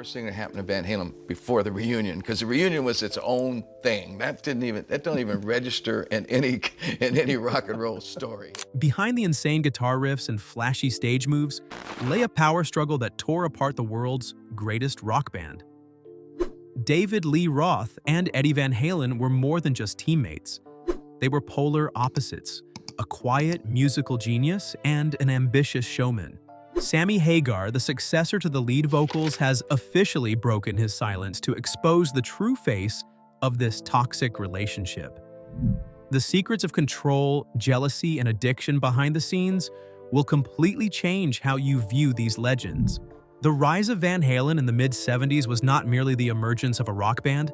worst thing that happened to Van Halen before the reunion, because the reunion was its own thing. That don't even register in any rock and roll story. Behind the insane guitar riffs and flashy stage moves lay a power struggle that tore apart the world's greatest rock band. David Lee Roth and Eddie Van Halen were more than just teammates. They were polar opposites, a quiet musical genius and an ambitious showman. Sammy Hagar, the successor to the lead vocals, has officially broken his silence to expose the true face of this toxic relationship. The secrets of control, jealousy, and addiction behind the scenes will completely change how you view these legends. The rise of Van Halen in the mid-70s was not merely the emergence of a rock band,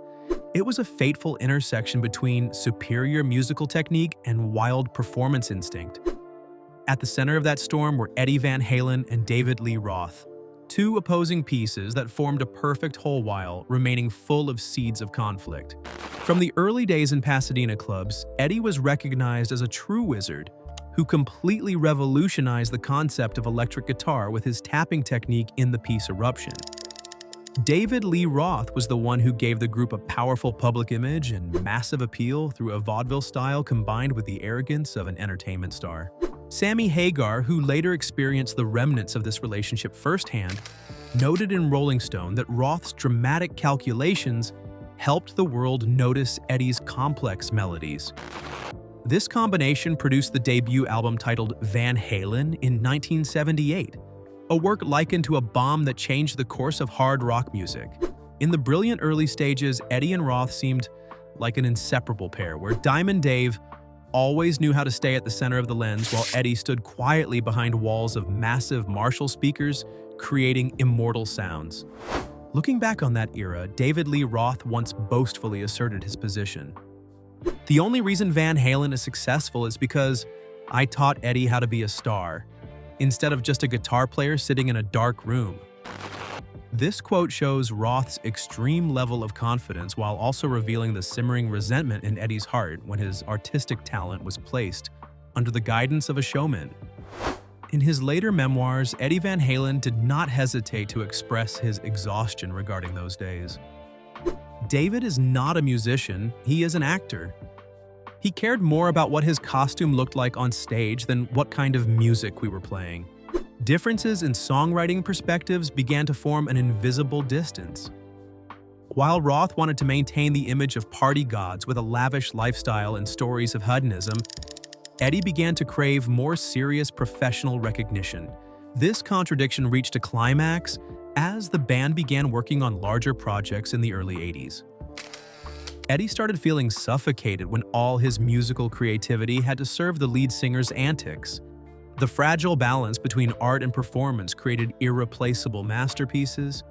it was a fateful intersection between superior musical technique and wild performance instinct. At the center of that storm were Eddie Van Halen and David Lee Roth, two opposing pieces that formed a perfect whole while remaining full of seeds of conflict. From the early days in Pasadena clubs, Eddie was recognized as a true wizard who completely revolutionized the concept of electric guitar with his tapping technique in the piece Eruption. David Lee Roth was the one who gave the group a powerful public image and massive appeal through a vaudeville style combined with the arrogance of an entertainment star. Sammy Hagar, who later experienced the remnants of this relationship firsthand, noted in Rolling Stone that Roth's dramatic calculations helped the world notice Eddie's complex melodies. This combination produced the debut album titled Van Halen in 1978, a work likened to a bomb that changed the course of hard rock music. In the brilliant early stages, Eddie and Roth seemed like an inseparable pair, where Diamond Dave always knew how to stay at the center of the lens while Eddie stood quietly behind walls of massive Marshall speakers, creating immortal sounds. Looking back on that era, David Lee Roth once boastfully asserted his position. "The only reason Van Halen is successful is because I taught Eddie how to be a star, instead of just a guitar player sitting in a dark room." This quote shows Roth's extreme level of confidence while also revealing the simmering resentment in Eddie's heart when his artistic talent was placed under the guidance of a showman. In his later memoirs, Eddie Van Halen did not hesitate to express his exhaustion regarding those days. David is not a musician, he is an actor. He cared more about what his costume looked like on stage than what kind of music we were playing. Differences in songwriting perspectives began to form an invisible distance. While Roth wanted to maintain the image of party gods with a lavish lifestyle and stories of hedonism, Eddie began to crave more serious professional recognition. This contradiction reached a climax as the band began working on larger projects in the early 80s. Eddie started feeling suffocated when all his musical creativity had to serve the lead singer's antics. The fragile balance between art and performance created irreplaceable masterpieces,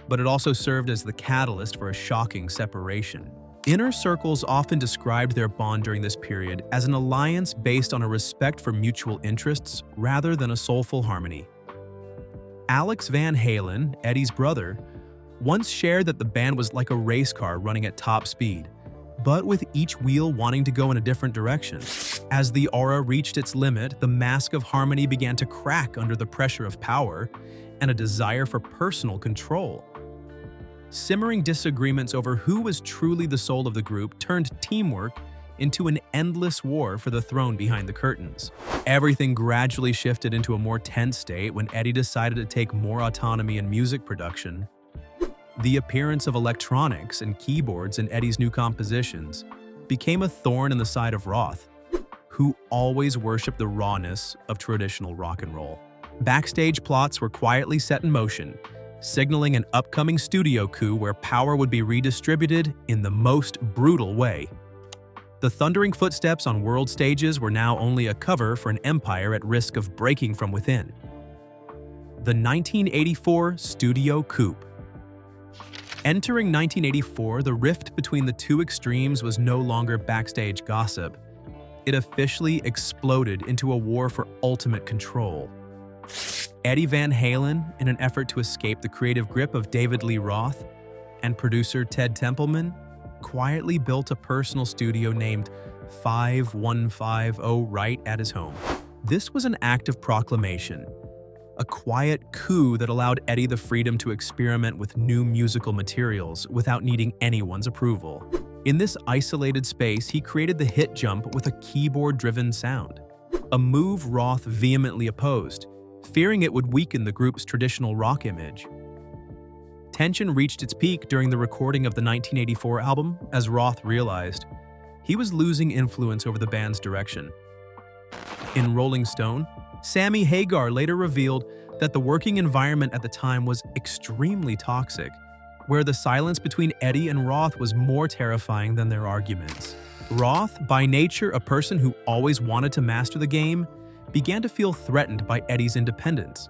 but it also served as the catalyst for a shocking separation. Inner circles often described their bond during this period as an alliance based on a respect for mutual interests rather than a soulful harmony. Alex Van Halen, Eddie's brother, once shared that the band was like a race car running at top speed, but with each wheel wanting to go in a different direction. As the aura reached its limit, the mask of harmony began to crack under the pressure of power and a desire for personal control. Simmering disagreements over who was truly the soul of the group turned teamwork into an endless war for the throne behind the curtains. Everything gradually shifted into a more tense state when Eddie decided to take more autonomy in music production. The appearance of electronics and keyboards in Eddie's new compositions became a thorn in the side of Roth, who always worshipped the rawness of traditional rock and roll. Backstage plots were quietly set in motion, signaling an upcoming studio coup where power would be redistributed in the most brutal way. The thundering footsteps on world stages were now only a cover for an empire at risk of breaking from within. The 1984 studio coup. Entering 1984, the rift between the two extremes was no longer backstage gossip. It officially exploded into a war for ultimate control. Eddie Van Halen, in an effort to escape the creative grip of David Lee Roth, and producer Ted Templeman, quietly built a personal studio named 5150 right at his home. This was an act of proclamation, a quiet coup that allowed Eddie the freedom to experiment with new musical materials without needing anyone's approval. In this isolated space, he created the hit jump with a keyboard-driven sound, a move Roth vehemently opposed, fearing it would weaken the group's traditional rock image. Tension reached its peak during the recording of the 1984 album as Roth realized he was losing influence over the band's direction. In Rolling Stone, Sammy Hagar later revealed that the working environment at the time was extremely toxic, where the silence between Eddie and Roth was more terrifying than their arguments. Roth, by nature a person who always wanted to master the game, began to feel threatened by Eddie's independence.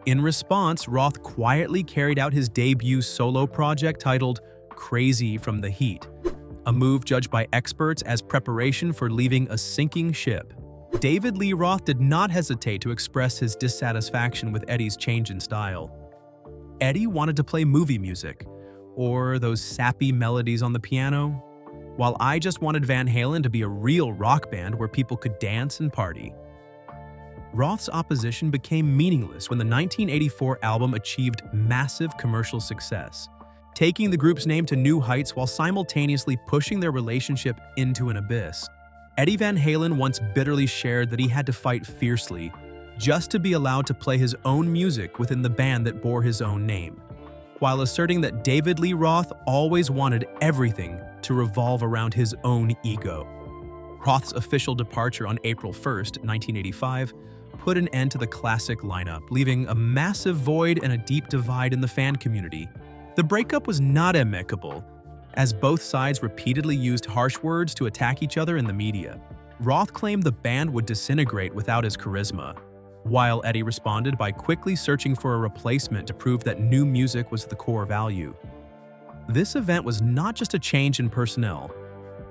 In response, Roth quietly carried out his debut solo project titled Crazy from the Heat, a move judged by experts as preparation for leaving a sinking ship. David Lee Roth did not hesitate to express his dissatisfaction with Eddie's change in style. Eddie wanted to play movie music, or those sappy melodies on the piano, while I just wanted Van Halen to be a real rock band where people could dance and party. Roth's opposition became meaningless when the 1984 album achieved massive commercial success, taking the group's name to new heights while simultaneously pushing their relationship into an abyss. Eddie Van Halen once bitterly shared that he had to fight fiercely just to be allowed to play his own music within the band that bore his own name, while asserting that David Lee Roth always wanted everything to revolve around his own ego. Roth's official departure on April 1st, 1985, put an end to the classic lineup, leaving a massive void and a deep divide in the fan community. The breakup was not amicable, as both sides repeatedly used harsh words to attack each other in the media. Roth claimed the band would disintegrate without his charisma, while Eddie responded by quickly searching for a replacement to prove that new music was the core value. This event was not just a change in personnel,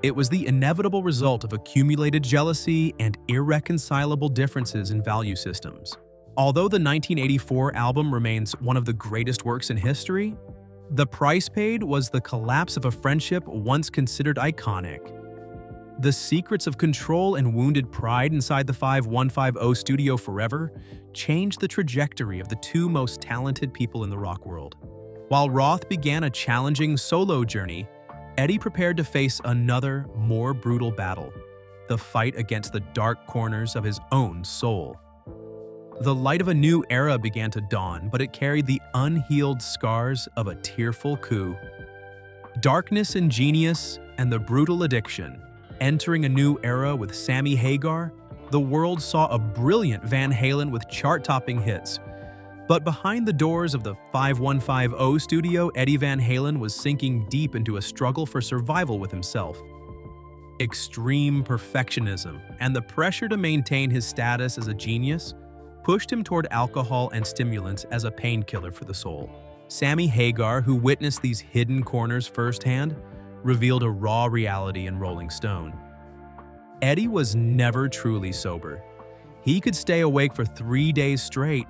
it was the inevitable result of accumulated jealousy and irreconcilable differences in value systems. Although the 1984 album remains one of the greatest works in history, the price paid was the collapse of a friendship once considered iconic. The secrets of control and wounded pride inside the 5150 studio forever changed the trajectory of the two most talented people in the rock world. While Roth began a challenging solo journey, Eddie prepared to face another, more brutal battle, the fight against the dark corners of his own soul. The light of a new era began to dawn, but it carried the unhealed scars of a tearful coup. Darkness and genius and the brutal addiction. Entering a new era with Sammy Hagar, the world saw a brilliant Van Halen with chart-topping hits. But behind the doors of the 5150 studio, Eddie Van Halen was sinking deep into a struggle for survival with himself. Extreme perfectionism and the pressure to maintain his status as a genius pushed him toward alcohol and stimulants as a painkiller for the soul. Sammy Hagar, who witnessed these hidden corners firsthand, revealed a raw reality in Rolling Stone. Eddie was never truly sober. He could stay awake for 3 days straight,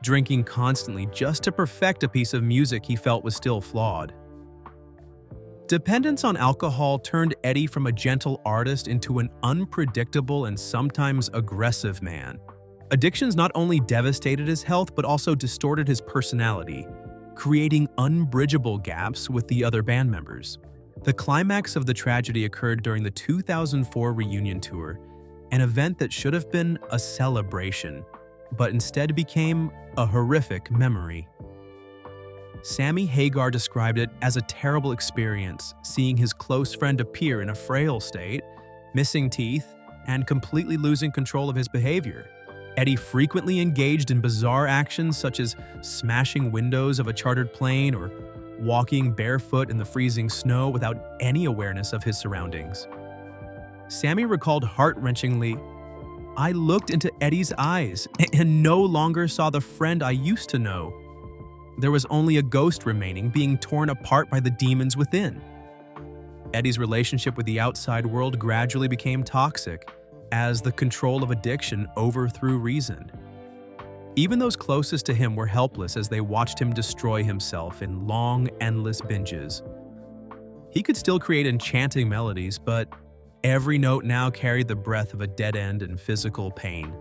drinking constantly just to perfect a piece of music he felt was still flawed. Dependence on alcohol turned Eddie from a gentle artist into an unpredictable and sometimes aggressive man. Addictions not only devastated his health but also distorted his personality, creating unbridgeable gaps with the other band members. The climax of the tragedy occurred during the 2004 reunion tour, an event that should have been a celebration, but instead became a horrific memory. Sammy Hagar described it as a terrible experience, seeing his close friend appear in a frail state, missing teeth, and completely losing control of his behavior. Eddie frequently engaged in bizarre actions such as smashing windows of a chartered plane or walking barefoot in the freezing snow without any awareness of his surroundings. Sammy recalled heart-wrenchingly, "I looked into Eddie's eyes and no longer saw the friend I used to know. There was only a ghost remaining, being torn apart by the demons within." Eddie's relationship with the outside world gradually became toxic, as the control of addiction overthrew reason. Even those closest to him were helpless as they watched him destroy himself in long, endless binges. He could still create enchanting melodies, but every note now carried the breath of a dead end and physical pain.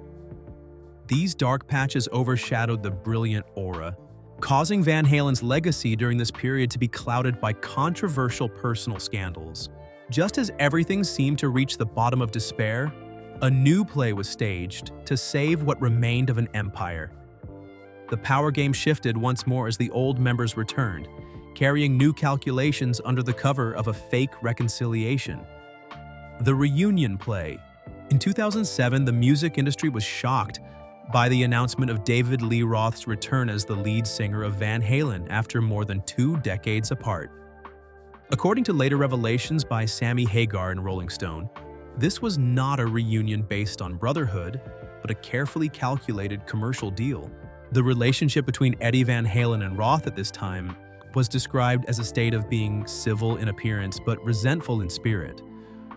These dark patches overshadowed the brilliant aura, causing Van Halen's legacy during this period to be clouded by controversial personal scandals. Just as everything seemed to reach the bottom of despair, a new play was staged to save what remained of an empire. The power game shifted once more as the old members returned, carrying new calculations under the cover of a fake reconciliation. The reunion play. In 2007, the music industry was shocked by the announcement of David Lee Roth's return as the lead singer of Van Halen after more than 2 decades apart. According to later revelations by Sammy Hagar in Rolling Stone, this was not a reunion based on brotherhood, but a carefully calculated commercial deal. The relationship between Eddie Van Halen and Roth at this time was described as a state of being civil in appearance but resentful in spirit,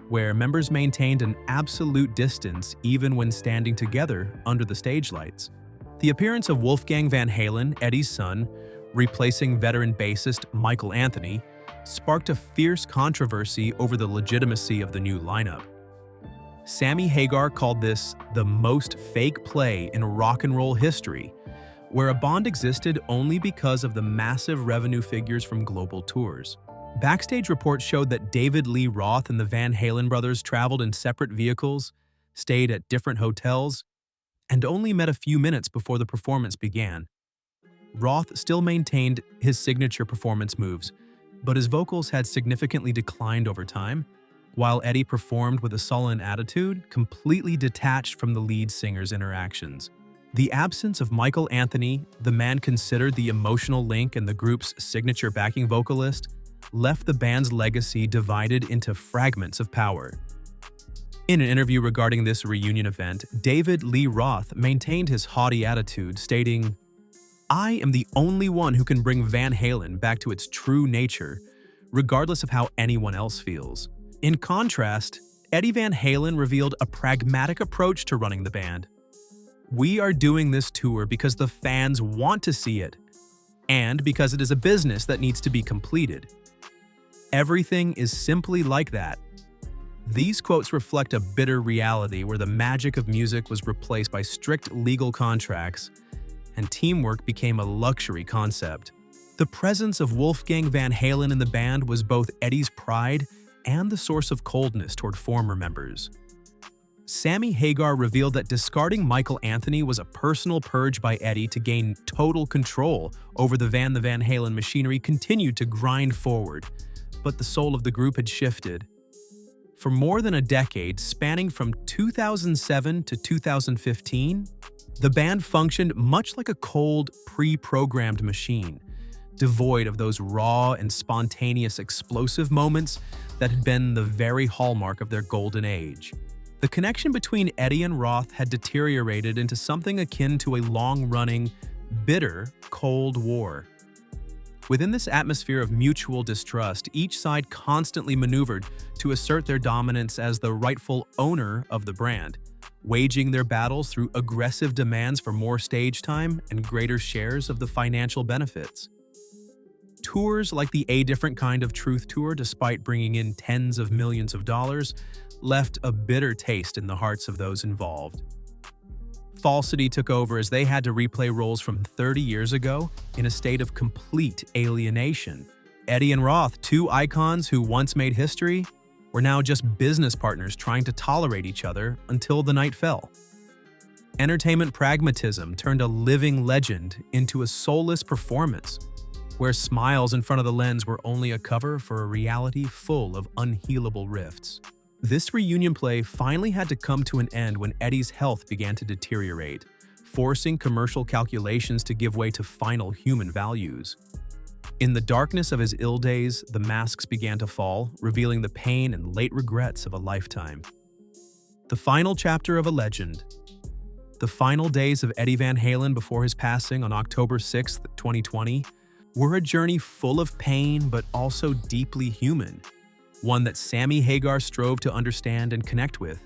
where members maintained an absolute distance even when standing together under the stage lights. The appearance of Wolfgang Van Halen, Eddie's son, replacing veteran bassist Michael Anthony, sparked a fierce controversy over the legitimacy of the new lineup. Sammy Hagar called this the most fake play in rock and roll history, where a bond existed only because of the massive revenue figures from global tours. Backstage reports showed that David Lee Roth and the Van Halen brothers traveled in separate vehicles, stayed at different hotels, and only met a few minutes before the performance began. Roth still maintained his signature performance moves, but his vocals had significantly declined over time, while Eddie performed with a sullen attitude, completely detached from the lead singer's interactions. The absence of Michael Anthony, the man considered the emotional link and the group's signature backing vocalist, left the band's legacy divided into fragments of power. In an interview regarding this reunion event, David Lee Roth maintained his haughty attitude, stating, "I am the only one who can bring Van Halen back to its true nature, regardless of how anyone else feels." In contrast, Eddie Van Halen revealed a pragmatic approach to running the band. "We are doing this tour because the fans want to see it, and because it is a business that needs to be completed. Everything is simply like that." These quotes reflect a bitter reality where the magic of music was replaced by strict legal contracts, and teamwork became a luxury concept. The presence of Wolfgang Van Halen in the band was both Eddie's pride and the source of coldness toward former members. Sammy Hagar revealed that discarding Michael Anthony was a personal purge by Eddie to gain total control over the Van Halen machinery continued to grind forward, but the soul of the group had shifted. For more than a decade, spanning from 2007 to 2015, the band functioned much like a cold, pre-programmed machine, devoid of those raw and spontaneous explosive moments that had been the very hallmark of their golden age. The connection between Eddie and Roth had deteriorated into something akin to a long-running, bitter Cold War. Within this atmosphere of mutual distrust, each side constantly maneuvered to assert their dominance as the rightful owner of the brand, waging their battles through aggressive demands for more stage time and greater shares of the financial benefits. Tours like the A Different Kind of Truth Tour, despite bringing in tens of millions of dollars, left a bitter taste in the hearts of those involved. Falsity took over as they had to replay roles from 30 years ago in a state of complete alienation. Eddie and Roth, two icons who once made history, were now just business partners trying to tolerate each other until the night fell. Entertainment pragmatism turned a living legend into a soulless performance, where smiles in front of the lens were only a cover for a reality full of unhealable rifts. This reunion play finally had to come to an end when Eddie's health began to deteriorate, forcing commercial calculations to give way to final human values. In the darkness of his ill days, the masks began to fall, revealing the pain and late regrets of a lifetime. The final chapter of a legend. The final days of Eddie Van Halen before his passing on October 6, 2020, were a journey full of pain but also deeply human, one that Sammy Hagar strove to understand and connect with.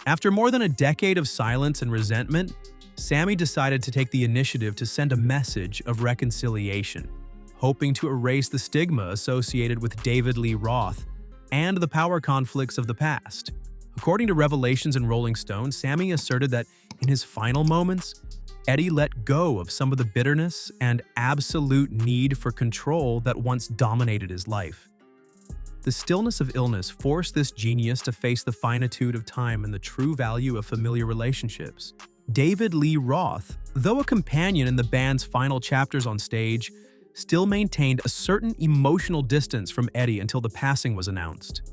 After more than a decade of silence and resentment, Sammy decided to take the initiative to send a message of reconciliation, hoping to erase the stigma associated with David Lee Roth and the power conflicts of the past. According to revelations in Rolling Stone, Sammy asserted that In his final moments, Eddie let go of some of the bitterness and absolute need for control that once dominated his life. The stillness of illness forced this genius to face the finitude of time and the true value of familiar relationships. David Lee Roth, though a companion in the band's final chapters on stage, still maintained a certain emotional distance from Eddie until the passing was announced.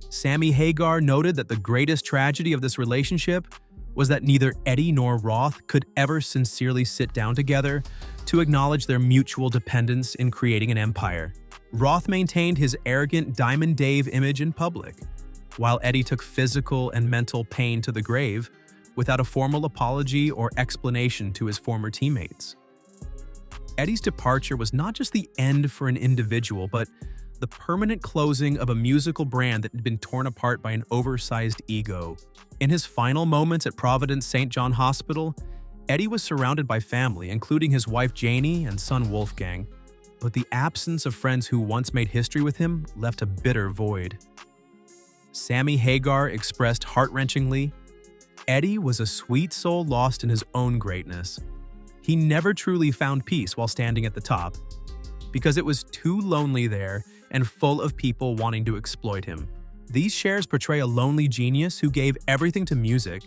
Sammy Hagar noted that the greatest tragedy of this relationship was that neither Eddie nor Roth could ever sincerely sit down together to acknowledge their mutual dependence in creating an empire. Roth maintained his arrogant Diamond Dave image in public, while Eddie took physical and mental pain to the grave without a formal apology or explanation to his former teammates. Eddie's departure was not just the end for an individual, but the permanent closing of a musical brand that had been torn apart by an oversized ego. In his final moments at Providence St. John Hospital, Eddie was surrounded by family, including his wife Janie and son Wolfgang, but the absence of friends who once made history with him left a bitter void. Sammy Hagar expressed heart-wrenchingly, "Eddie was a sweet soul lost in his own greatness. He never truly found peace while standing at the top, because it was too lonely there and full of people wanting to exploit him." These shares portray a lonely genius who gave everything to music,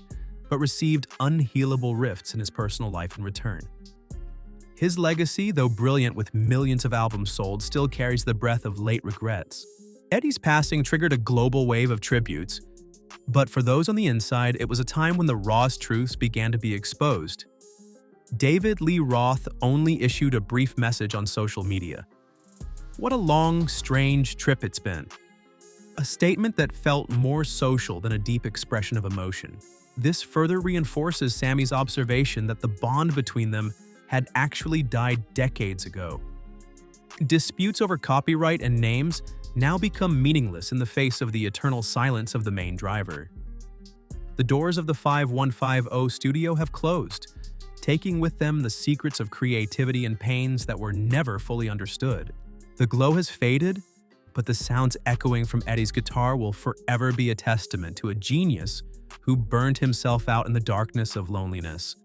but received unhealable rifts in his personal life in return. His legacy, though brilliant with millions of albums sold, still carries the breath of late regrets. Eddie's passing triggered a global wave of tributes, but for those on the inside, it was a time when the rawest truths began to be exposed. David Lee Roth only issued a brief message on social media. "What a long, strange trip it's been." A statement that felt more social than a deep expression of emotion. This further reinforces Sammy's observation that the bond between them had actually died decades ago. Disputes over copyright and names now become meaningless in the face of the eternal silence of the main driver. The doors of the 5150 studio have closed, taking with them the secrets of creativity and pains that were never fully understood. The glow has faded, but the sounds echoing from Eddie's guitar will forever be a testament to a genius who burned himself out in the darkness of loneliness.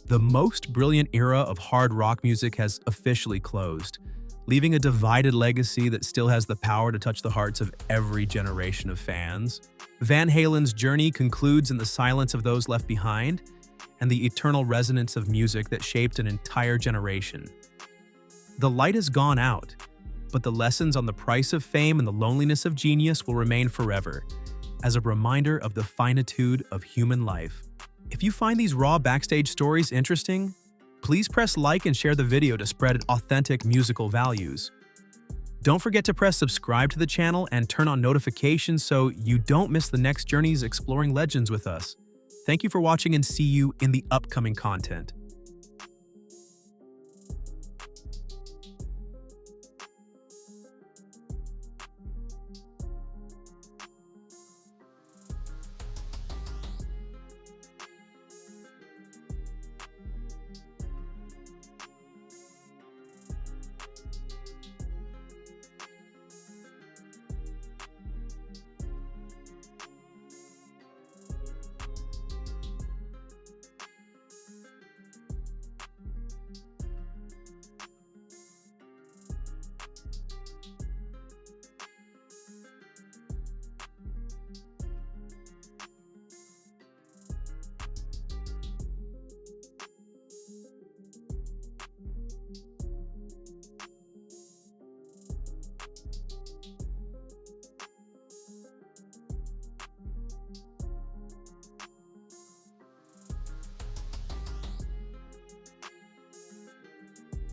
The most brilliant era of hard rock music has officially closed, leaving a divided legacy that still has the power to touch the hearts of every generation of fans. Van Halen's journey concludes in the silence of those left behind and the eternal resonance of music that shaped an entire generation. The light has gone out, but the lessons on the price of fame and the loneliness of genius will remain forever, as a reminder of the finitude of human life. If you find these raw backstage stories interesting, please press like and share the video to spread authentic musical values. Don't forget to press subscribe to the channel and turn on notifications so you don't miss the next journeys exploring legends with us. Thank you for watching and see you in the upcoming content.